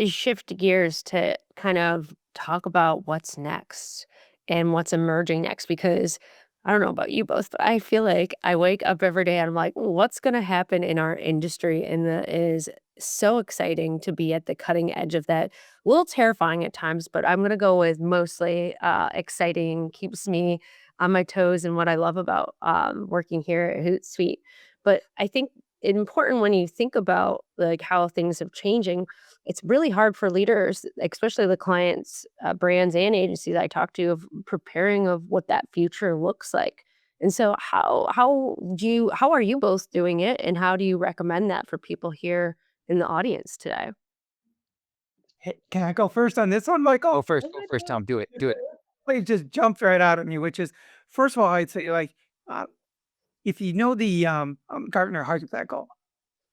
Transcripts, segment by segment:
shift gears to kind of talk about what's next and what's emerging next because I don't know about you both, but I feel like I wake up every day and I'm like, what's going to happen in our industry? And that is so exciting to be at the cutting edge of that. A little terrifying at times, but I'm going to go with mostly exciting, keeps me on my toes and what I love about working here at Hootsuite. But I think important when you think about like how things have changing, it's really hard for leaders, especially the clients, brands and agencies I talk to, of preparing of what that future looks like. And so, how are you both doing it, and how do you recommend that for people here in the audience today? Hey, can I go first on this one, Michael? Go first, Tom. Do it. Do it. It just jumped right out at me, which is, first of all, I'd say, like, uh, if you know the Gartner Hype Cycle,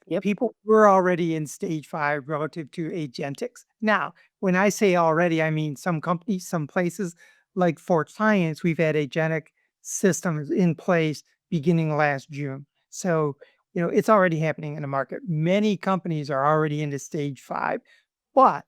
Yep. people were already in stage 5 relative to agentics. Now, when I say already, I mean some companies, some places, like for clients, we've had agentic systems in place beginning last June. So, it's already happening in the market. Many companies are already into stage 5, but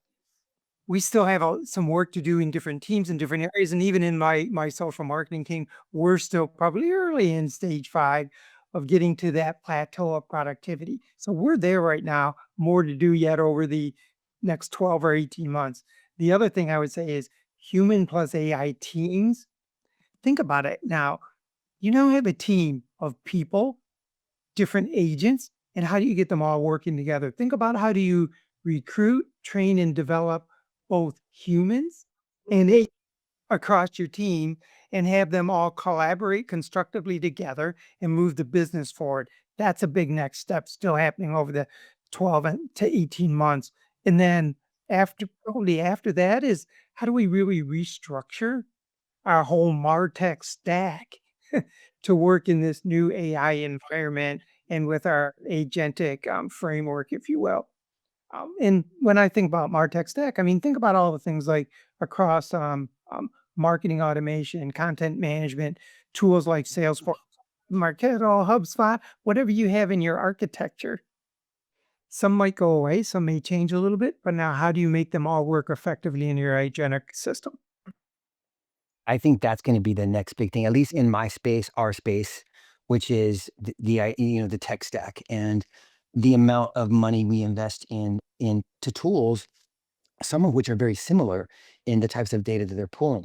we still have some work to do in different teams in different areas. And even in my social marketing team, we're still probably early in stage 5 of getting to that plateau of productivity. So we're there right now, more to do yet over the next 12 or 18 months. The other thing I would say is human plus AI teams. Think about it now. You now have a team of people, different agents, and how do you get them all working together? Think about how do you recruit, train, and develop both humans and across your team and have them all collaborate constructively together and move the business forward. That's a big next step still happening over the 12 to 18 months. And then probably after that is how do we really restructure our whole MarTech stack to work in this new AI environment and with our agentic framework, if you will. And when I think about MarTech stack, I mean, think about all the things like across marketing automation, content management, tools like Salesforce, Marketo, HubSpot, whatever you have in your architecture. Some might go away, some may change a little bit, but now how do you make them all work effectively in your agentic system? I think that's going to be the next big thing, at least in my space, our space, which is the tech stack and the amount of money we invest into tools, some of which are very similar in the types of data that they're pulling.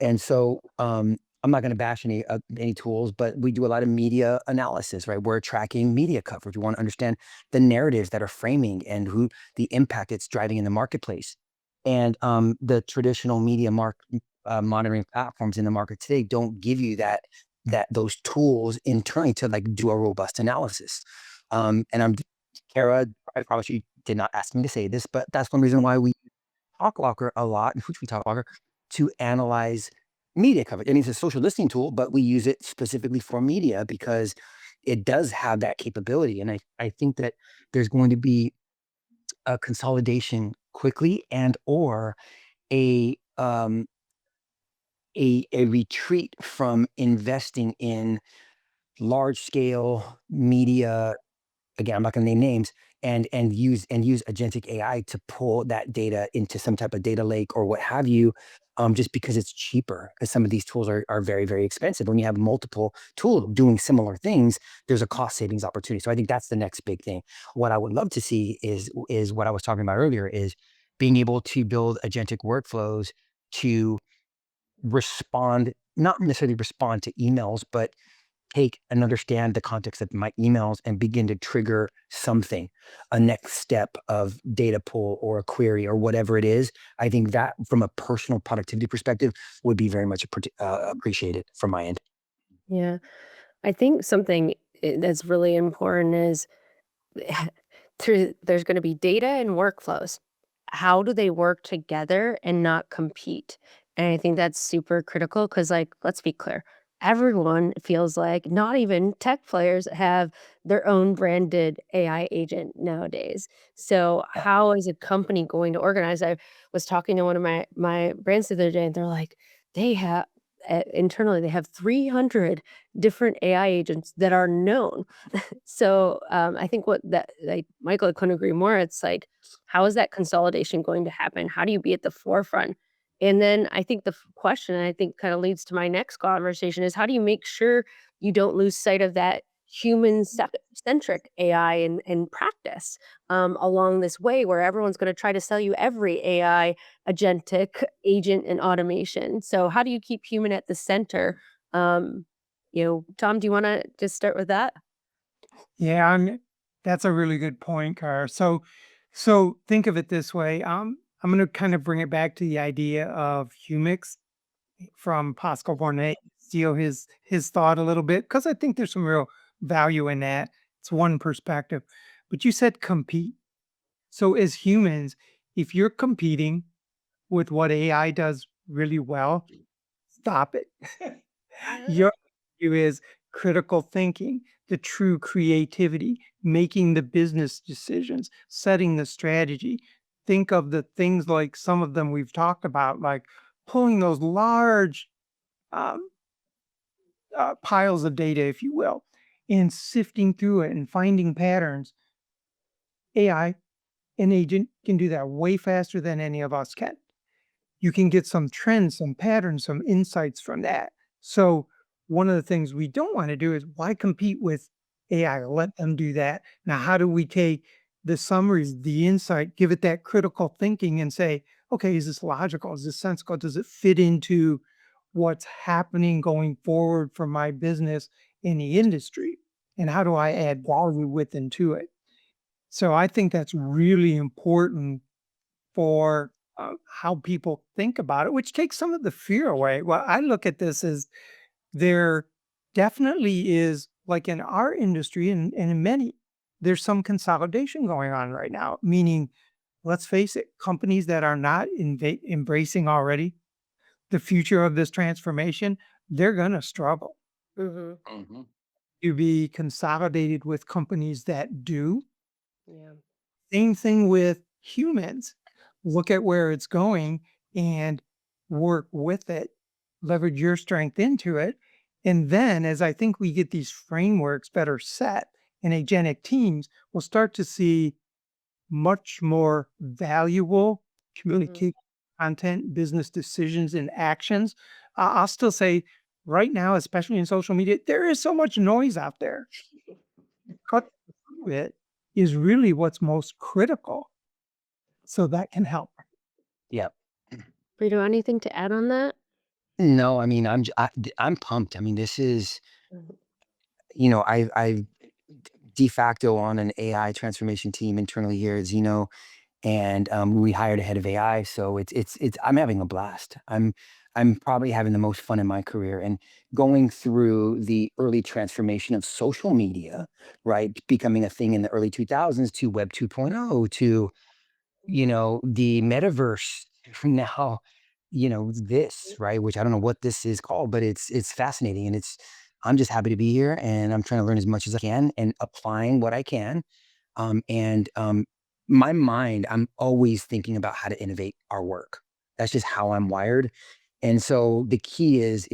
And so I'm not going to bash any tools, but we do a lot of media analysis, right? We're tracking media coverage. We want to understand the narratives that are framing and who the impact it's driving in the marketplace. And the traditional media monitoring platforms in the market today don't give you those tools internally to like do a robust analysis. And Cara, I promise you did not ask me to say this, but that's one reason why we TalkLocker a lot, which we TalkLocker, to analyze media coverage. I mean, it's a social listening tool, but we use it specifically for media because it does have that capability. And I think that there's going to be a consolidation quickly and or a um, a retreat from investing in large scale media. Again, I'm not going to name names, and use agentic AI to pull that data into some type of data lake or what have you, just because it's cheaper. Because some of these tools are very, very expensive. When you have multiple tools doing similar things, there's a cost savings opportunity. So I think that's the next big thing. What I would love to see is what I was talking about earlier, is being able to build agentic workflows to not necessarily respond to emails, but take and understand the context of my emails and begin to trigger something, a next step of data pull or a query or whatever it is. I think that from a personal productivity perspective would be very much appreciated from my end. Yeah. I think something that's really important is there's going to be data and workflows. How do they work together and not compete? And I think that's super critical because, like, let's be clear, everyone feels like not even tech players have their own branded AI agent nowadays. So, how is a company going to organize? I was talking to one of my brands the other day, and they're like, they have internally, they have 300 different AI agents that are known. So I think what that like Michael, I couldn't agree more. It's like, how is that consolidation going to happen? How do you be at the forefront? And then I think the question, I think kind of leads to my next conversation, is how do you make sure you don't lose sight of that centric AI in practice along this way where everyone's going to try to sell you every AI agentic agent and automation. So how do you keep human at the center? Tom, do you want to just start with that? Yeah, that's a really good point, Car. So think of it this way. I'm going to kind of bring it back to the idea of humics from Pascal Bornet, steal his thought a little bit because I think there's some real value in that. It's one perspective, but you said compete. So as humans, if you're competing with what AI does really well, stop it. Your view is critical thinking, the true creativity, making the business decisions, setting the strategy. Think of the things like some of them we've talked about, like pulling those large um, piles of data, if you will, and sifting through it and finding patterns. AI, an agent, can do that way faster than any of us can. You can get some trends, some patterns, some insights from that. So one of the things we don't want to do is why compete with AI? Let them do that. Now, how do we take the summaries, the insight, give it that critical thinking and say, okay, is this logical? Is this sensible? Does it fit into what's happening going forward for my business in the industry? And how do I add value within to it? So I think that's really important for how people think about it, which takes some of the fear away. Well, I look at this as there definitely is, like in our industry and in many, there's some consolidation going on right now, meaning, let's face it, companies that are not embracing already the future of this transformation, they're going to struggle Hmm. Mhm. to be consolidated with companies that do. Yeah. Same thing with humans. Look at where it's going and work with it, leverage your strength into it. And then, as I think we get these frameworks better set in agentic teams, we'll start to see much more valuable Hmm. communicate content, business decisions, and actions. I'll still say right now, especially in social media, there is so much noise out there. Cut through it is really what's most critical. So that can help. Yep. Brito, anything to add on that? No, I mean, I'm pumped. I mean, this is, Mhm. I de facto on an AI transformation team internally here at Zeno, and we hired a head of AI. So it's I'm having a blast. I'm probably having the most fun in my career and going through the early transformation of social media, right? Becoming a thing in the early 2000s to Web 2.0 to the metaverse now, this, right? Which I don't know what this is called, but it's fascinating and I'm just happy to be here and I'm trying to learn as much as I can and applying what I can. And My mind, I'm always thinking about how to innovate our work. That's just how I'm wired. And so the key is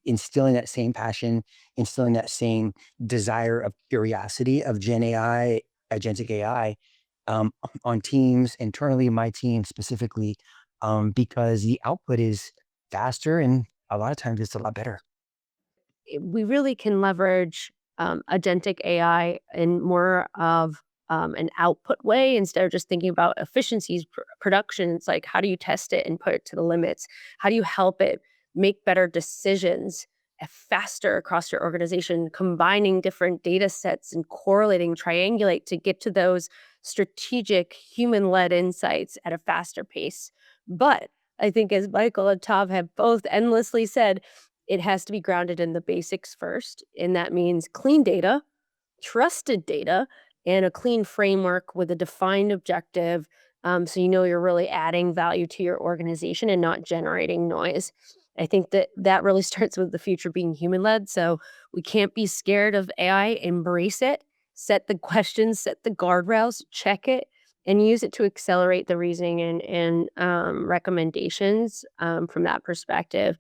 instilling that same passion, instilling that same desire of curiosity of Gen AI, agentic AI, um, on teams internally, my team specifically, because the output is faster and a lot of times it's a lot better. We really can leverage agentic AI in more of an output way instead of just thinking about efficiencies, production. It's like, how do you test it and put it to the limits? How do you help it make better decisions faster across your organization, combining different data sets and correlating, triangulate to get to those strategic human led insights at a faster pace. But I think, as Michael and Tom have both endlessly said, it has to be grounded in the basics first, and that means clean data, trusted data, and a clean framework with a defined objective, so you know you're really adding value to your organization and not generating noise. I think that that really starts with the future being human-led, so we can't be scared of AI, embrace it, set the questions, set the guardrails, check it, and use it to accelerate the reasoning and recommendations, from that perspective.